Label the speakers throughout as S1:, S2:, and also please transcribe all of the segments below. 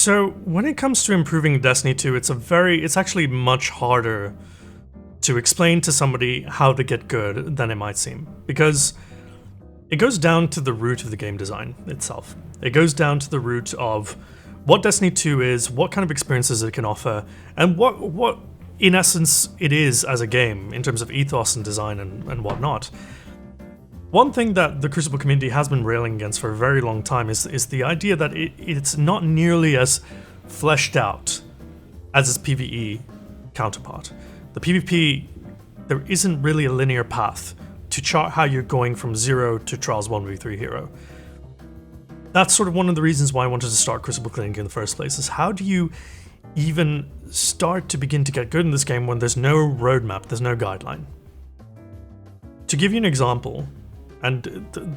S1: So when it comes to improving Destiny 2, it's actually much harder to explain to somebody how to get good than it might seem, because it goes down to the root of the game design itself. It goes down to the root of what Destiny 2 is, what kind of experiences it can offer, and what in essence it is as a game in terms of ethos and design and whatnot. One thing that the Crucible community has been railing against for a very long time is the idea that it's not nearly as fleshed out as its PvE counterpart. The PvP, there isn't really a linear path to chart how you're going from 0 to Trials 1v3 hero. That's sort of one of the reasons why I wanted to start Crucible Clinic in the first place, is how do you even start to begin to get good in this game when there's no roadmap, there's no guideline? To give you an example, and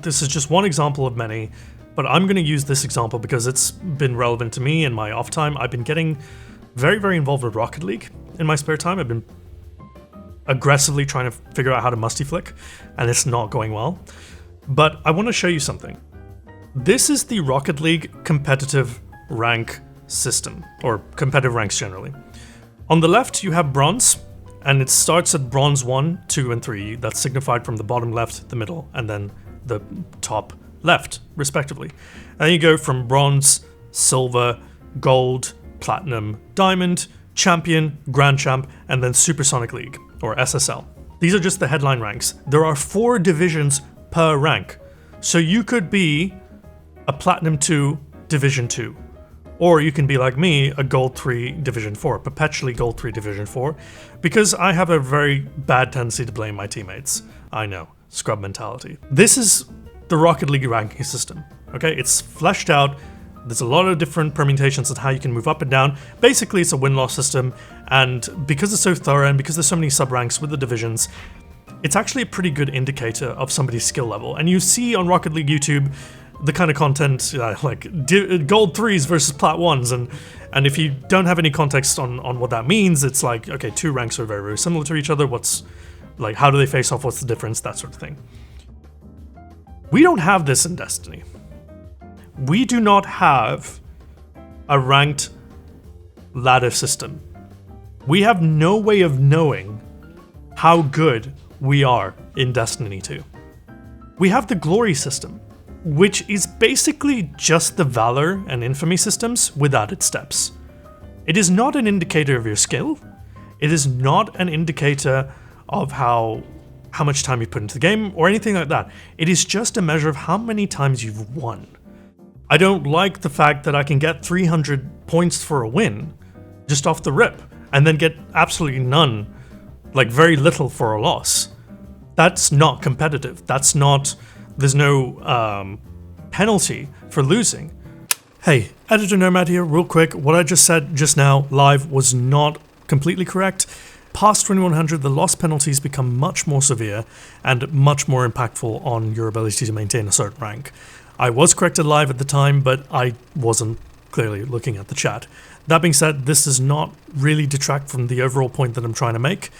S1: this is just one example of many, but I'm going to use this example because it's been relevant to me in my off time. I've been getting very, very involved with Rocket League in my spare time. I've been aggressively trying to figure out how to musty flick, and it's not going well. But I want to show you something. This is the Rocket League competitive rank system, or competitive ranks generally. On the left, you have bronze, and it starts at bronze 1, 2, and 3. That's signified from the bottom left, the middle, and then the top left, respectively. And you go from bronze, silver, gold, platinum, diamond, champion, grand champ, and then Supersonic League, or SSL. These are just the headline ranks. There are 4 divisions per rank. So you could be a platinum 2, division 2. Or you can be like me, a gold 3, division 4, perpetually gold 3, division 4, because I have a very bad tendency to blame my teammates. I know, scrub mentality. This is the Rocket League ranking system, okay? It's fleshed out. There's a lot of different permutations on how you can move up and down. Basically, it's a win-loss system, and because it's so thorough and because there's so many sub-ranks with the divisions, it's actually a pretty good indicator of somebody's skill level. And you see on Rocket League YouTube the kind of content like gold 3s versus plat 1s, and if you don't have any context on what that means, it's like, okay, 2 ranks are very, very similar to each other. What's, like, how do they face off? What's the difference? That sort of thing. We don't have this in Destiny. We do not have a ranked ladder system. We have no way of knowing how good we are in Destiny 2. We have the glory system, which is basically just the Valor and Infamy systems with added steps. It is not an indicator of your skill. It is not an indicator of how much time you put into the game or anything like that. It is just a measure of how many times you've won. I don't like the fact that I can get 300 points for a win just off the rip and then get absolutely none, like very little for a loss. That's not competitive. That's not... There's no penalty for losing. Hey, Editor Nomad here, real quick. What I just said just now live was not completely correct. Past 2100, the loss penalties become much more severe and much more impactful on your ability to maintain a certain rank. I was corrected live at the time, but I wasn't clearly looking at the chat. That being said, this does not really detract from the overall point that I'm trying to make,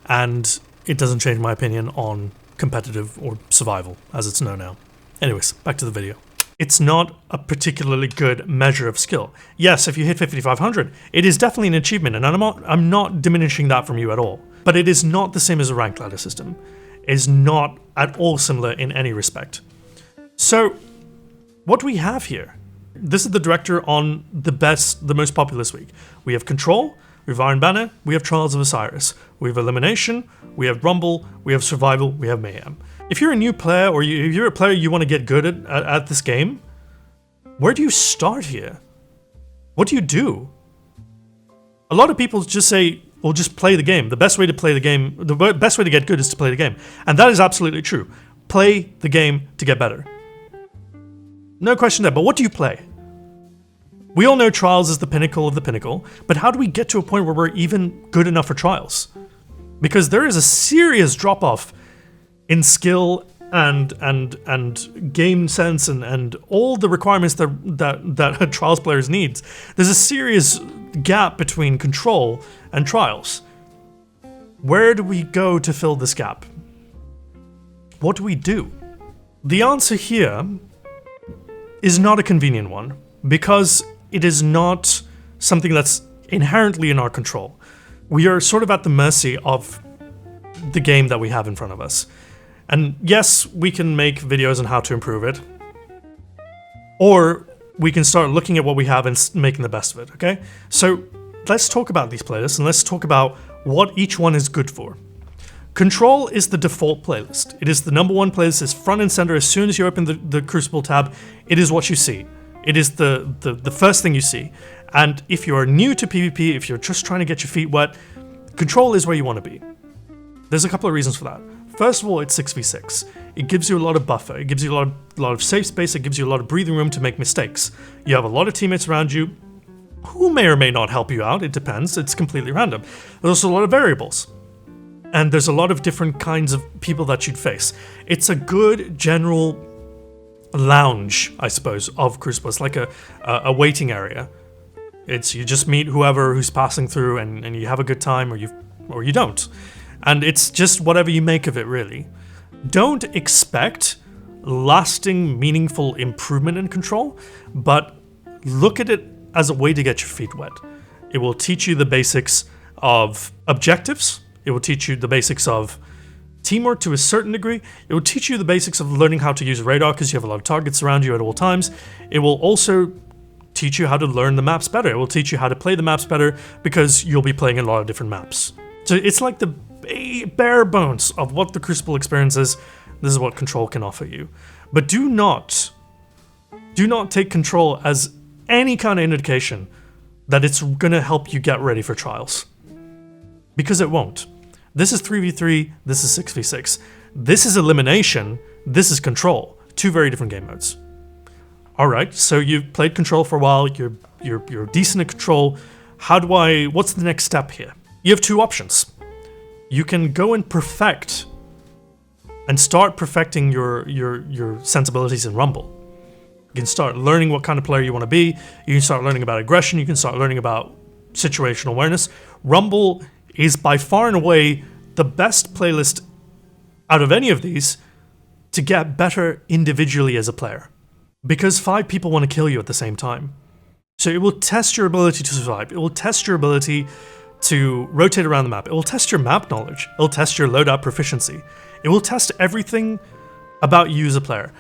S1: and it doesn't change my opinion on competitive or survival, as it's known now. Anyways, back to the video. It's not a particularly good measure of skill. Yes, if you hit 5500, it is definitely an achievement, and I'm not diminishing that from you at all. But it is not the same as a ranked ladder system. It is not at all similar in any respect. So, what do we have here? This is the director on the most popular this week. We have Control, we have Iron Banner, we have Trials of Osiris, we have Elimination, we have Rumble, we have Survival, we have Mayhem. If you're a new player, or if you're a player you want to get good at this game, where do you start here? What do you do? A lot of people just say, well, just play the game. The best way to play the game, the best way to get good is to play the game. And that is absolutely true. Play the game to get better. No question there, but what do you play? We all know Trials is the pinnacle of the pinnacle, but how do we get to a point where we're even good enough for Trials? Because there is a serious drop-off in skill and game sense and all the requirements that Trials players need. There's a serious gap between Control and Trials. Where do we go to fill this gap? What do we do? The answer here is not a convenient one, because it is not something that's inherently in our control. We are sort of at the mercy of the game that we have in front of us. And yes, we can make videos on how to improve it, or we can start looking at what we have and making the best of it, okay? So let's talk about these playlists and let's talk about what each one is good for. Control is the default playlist. It is the number one playlist. It's front and center. As soon as you open the Crucible tab, it is what you see. It is the first thing you see. And if you are new to PvP, if you're just trying to get your feet wet, Control is where you want to be. There's a couple of reasons for that. First of all, it's 6v6. It gives you a lot of buffer. It gives you a lot of safe space. It gives you a lot of breathing room to make mistakes. You have a lot of teammates around you who may or may not help you out. It depends. It's completely random. There's also a lot of variables. And there's a lot of different kinds of people that you'd face. It's a good general lounge, I suppose, of Crucible. It's like a waiting area. It's you just meet whoever who's passing through and you have a good time or you don't. And it's just whatever you make of it, really. Don't expect lasting, meaningful improvement in Control, but look at it as a way to get your feet wet. It will teach you the basics of objectives. It will teach you the basics of teamwork to a certain degree. It will teach you the basics of learning how to use radar because you have a lot of targets around you at all times. It will also teach you how to learn the maps better. It will teach you how to play the maps better because you'll be playing a lot of different maps. So it's like the bare bones of what the Crucible experience is. This is what Control can offer you. But do not take Control as any kind of indication that it's going to help you get ready for trials. Because it won't. This is 3v3, this is 6v6. This is Elimination, this is Control. Two very different game modes. Alright, so you've played Control for a while, you're decent at Control. What's the next step here? You have two options. You can go and perfect and start perfecting your sensibilities in Rumble. You can start learning what kind of player you want to be. You can start learning about aggression. You can start learning about situational awareness. Rumble is by far and away the best playlist out of any of these to get better individually as a player. Because 5 people want to kill you at the same time. So it will test your ability to survive. It will test your ability to rotate around the map. It will test your map knowledge. It will test your loadout proficiency. It will test everything about you as a player.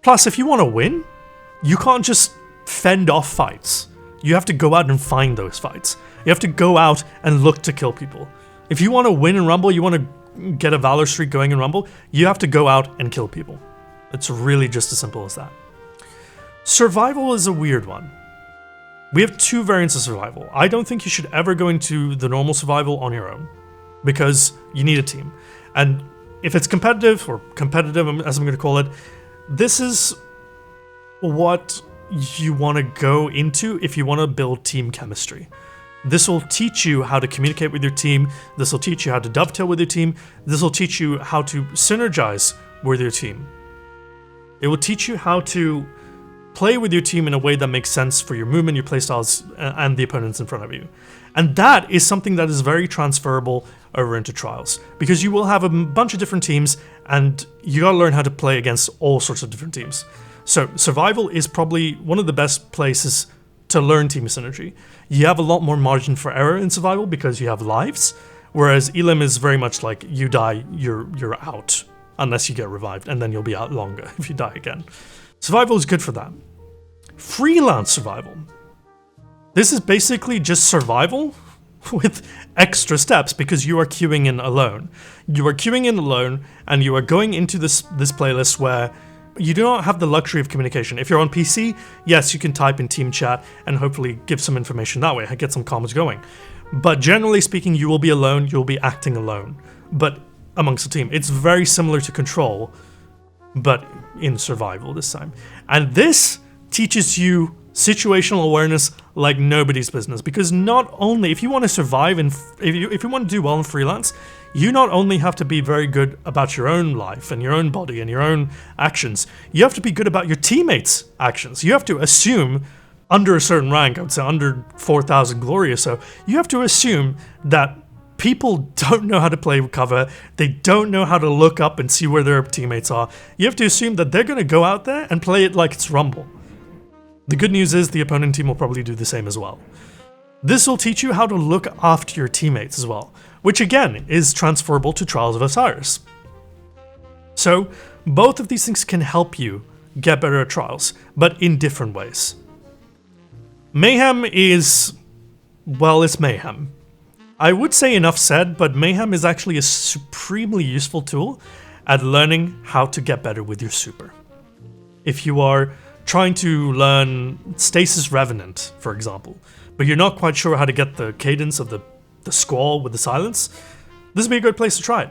S1: Plus, if you want to win, you can't just fend off fights. You have to go out and find those fights. You have to go out and look to kill people. If you want to win in Rumble, you want to get a Valor streak going in Rumble, you have to go out and kill people. It's really just as simple as that. Survival is a weird one. We have 2 variants of survival. I don't think you should ever go into the normal survival on your own, because you need a team. And if it's competitive, or competitive as I'm going to call it, this is what you want to go into if you want to build team chemistry. This will teach you how to communicate with your team. This will teach you how to dovetail with your team. This will teach you how to synergize with your team. It will teach you how to play with your team in a way that makes sense for your movement, your playstyles, and the opponents in front of you. And that is something that is very transferable over into trials, because you will have a bunch of different teams and you gotta learn how to play against all sorts of different teams. So survival is probably one of the best places to learn team synergy. You have a lot more margin for error in survival because you have lives, whereas Elim is very much like you die, you're out, unless you get revived, and then you'll be out longer if you die again. Survival is good for that. Freelance survival. This is basically just survival with extra steps because you are queuing in alone. You are queuing in alone and you are going into this playlist where you do not have the luxury of communication. If you're on PC, yes, you can type in team chat and hopefully give some information that way, get some comms going. But generally speaking, you will be alone, you'll be acting alone, but amongst a team. It's very similar to Control, but in survival this time. And this teaches you situational awareness like nobody's business, because not only, if you want to survive and if you want to do well in Freelance, you not only have to be very good about your own life and your own body and your own actions, you have to be good about your teammates' actions. You have to assume, under a certain rank, I would say under 4,000 glory or so, you have to assume that people don't know how to play cover, they don't know how to look up and see where their teammates are. You have to assume that they're going to go out there and play it like it's Rumble. The good news is the opponent team will probably do the same as well. This will teach you how to look after your teammates as well, which again is transferable to Trials of Osiris. So both of these things can help you get better at Trials, but in different ways. Mayhem is, well, it's Mayhem. I would say enough said, but Mayhem is actually a supremely useful tool at learning how to get better with your super. If you are trying to learn Stasis Revenant, for example, but you're not quite sure how to get the cadence of the squall with the silence, this would be a good place to try it.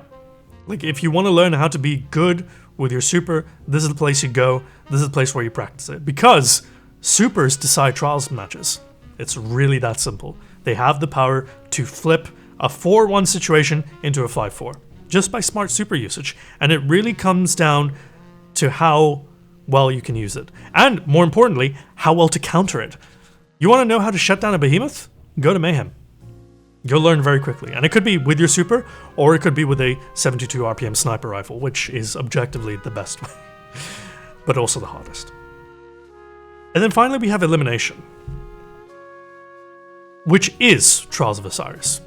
S1: Like, if you want to learn how to be good with your super, this is the place you go, this is the place where you practice it. Because supers decide Trials matches. It's really that simple. They have the power to flip a 4-1 situation into a 5-4, just by smart super usage. And it really comes down to how well you can use it. And, more importantly, how well to counter it. You want to know how to shut down a behemoth? Go to Mayhem. You'll learn very quickly. And it could be with your super, or it could be with a 72 RPM sniper rifle, which is objectively the best way, but also the hardest. And then finally we have Elimination, which is Trials of Osiris,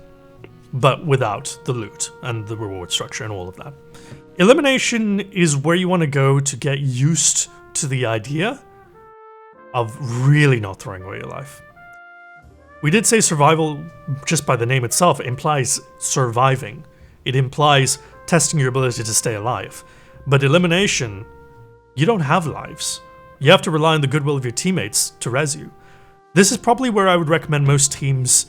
S1: but without the loot and the reward structure and all of that. Elimination is where you want to go to get used to the idea of really not throwing away your life. We did say survival, just by the name itself, implies surviving. It implies testing your ability to stay alive. But Elimination, you don't have lives. You have to rely on the goodwill of your teammates to res you. This is probably where I would recommend most teams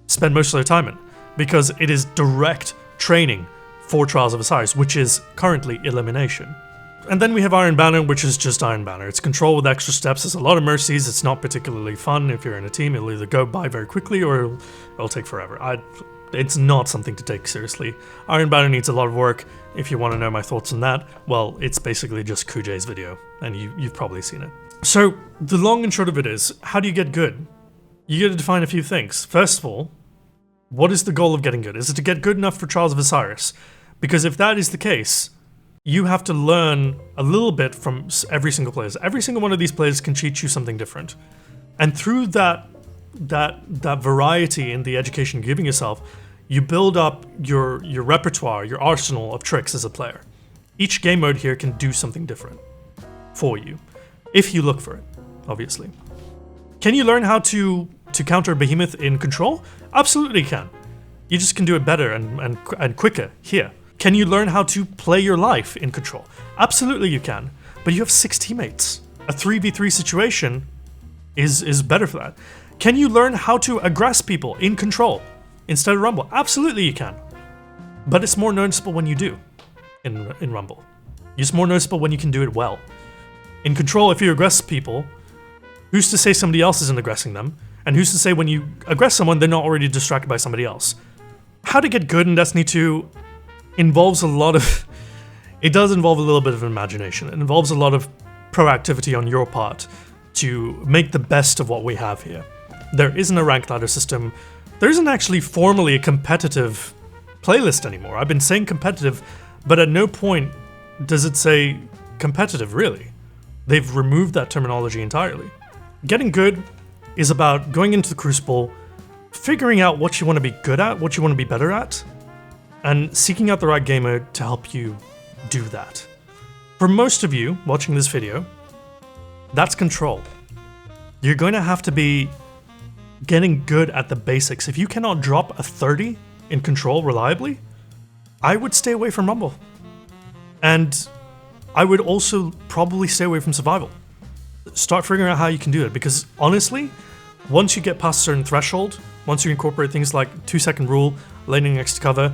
S1: spend most of their time in, because it is direct training for Trials of Osiris, which is currently Elimination. And then we have Iron Banner, which is just Iron Banner. It's control with extra steps. There's a lot of mercies. It's not particularly fun. If you're in a team, it'll either go by very quickly or it'll take forever. It's not something to take seriously. Iron Banner needs a lot of work. If you want to know my thoughts on that, well, it's basically just Kujay's video, and you've probably seen it. So the long and short of it is, how do you get good? You got to define a few things. First of all, what is the goal of getting good? Is it to get good enough for Trials of Osiris? Because if that is the case, you have to learn a little bit from every single player. Every single one of these players can teach you something different. And through that variety in the education you're giving yourself, you build up your repertoire, your arsenal of tricks as a player. Each game mode here can do something different for you, if you look for it, obviously. Can you learn how to counter a behemoth in Control? Absolutely you can. You just can do it better and quicker here. Can you learn how to play your life in Control? Absolutely you can, but you have 6 teammates. A 3v3 situation is better for that. Can you learn how to aggress people in Control instead of Rumble? Absolutely you can, but it's more noticeable when you do in Rumble. It's more noticeable when you can do it well. In Control, if you aggress people, who's to say somebody else isn't aggressing them? And who's to say when you aggress someone, they're not already distracted by somebody else? How to get good in Destiny 2 involves a lot of... It does involve a little bit of imagination. It involves a lot of proactivity on your part to make the best of what we have here. There isn't a rank ladder system. There isn't actually formally a competitive playlist anymore. I've been saying competitive, but at no point does it say competitive, really. They've removed that terminology entirely. Getting good is about going into the Crucible, figuring out what you want to be good at, what you want to be better at, and seeking out the right game mode to help you do that. For most of you watching this video, that's Control. You're going to have to be getting good at the basics. If you cannot drop a 30 in Control reliably, I would stay away from Rumble. And I would also probably stay away from Survival. Start figuring out how you can do it, because honestly, once you get past a certain threshold, once you incorporate things like 2-second rule, laning next to cover,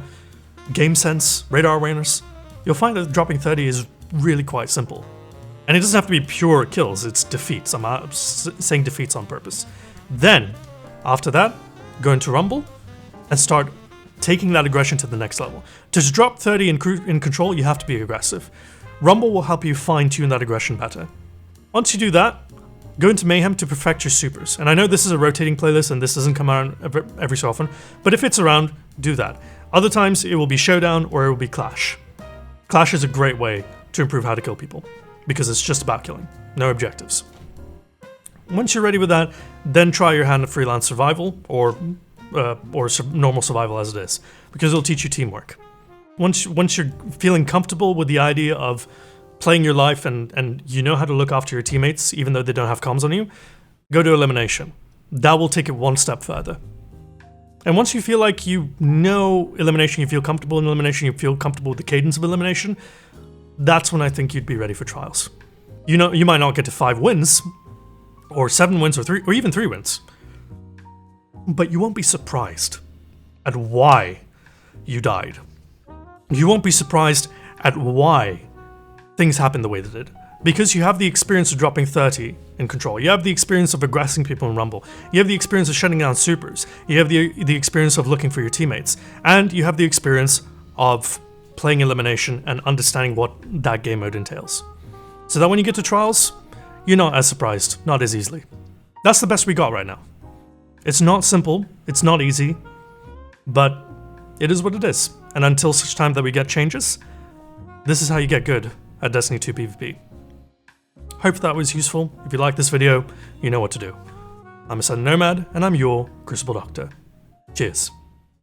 S1: game sense, radar awareness, you'll find that dropping 30 is really quite simple. And it doesn't have to be pure kills, it's defeats. I'm saying defeats on purpose. Then, after that, go into Rumble and start taking that aggression to the next level. To drop 30 in Control, you have to be aggressive. Rumble will help you fine-tune that aggression better. Once you do that, go into Mayhem to perfect your supers. And I know this is a rotating playlist and this doesn't come around every so often, but if it's around, do that. Other times, it will be Showdown or it will be Clash. Clash is a great way to improve how to kill people, because it's just about killing, no objectives. Once you're ready with that, then try your hand at Freelance Survival, or normal survival as it is, because it'll teach you teamwork. Once you're feeling comfortable with the idea of playing your life and you know how to look after your teammates even though they don't have comms on you, go to Elimination. That will take it one step further. And once you feel like you know Elimination, you feel comfortable in Elimination, you feel comfortable with the cadence of Elimination, that's when I think you'd be ready for Trials. You know, you might not get to 5 wins, or 7 wins, or even 3 wins, but you won't be surprised at why you died. You won't be surprised at why things happen the way they did. Because you have the experience of dropping 30 in Control. You have the experience of aggressing people in Rumble. You have the experience of shutting down supers. You have the experience of looking for your teammates. And you have the experience of playing Elimination and understanding what that game mode entails. So that when you get to Trials, you're not as surprised, not as easily. That's the best we got right now. It's not simple, it's not easy, but it is what it is. And until such time that we get changes, this is how you get good at Destiny 2 PvP. Hope that was useful. If you like this video, you know what to do. I'm Ascendant Nomad, and I'm your Crucible Doctor. Cheers.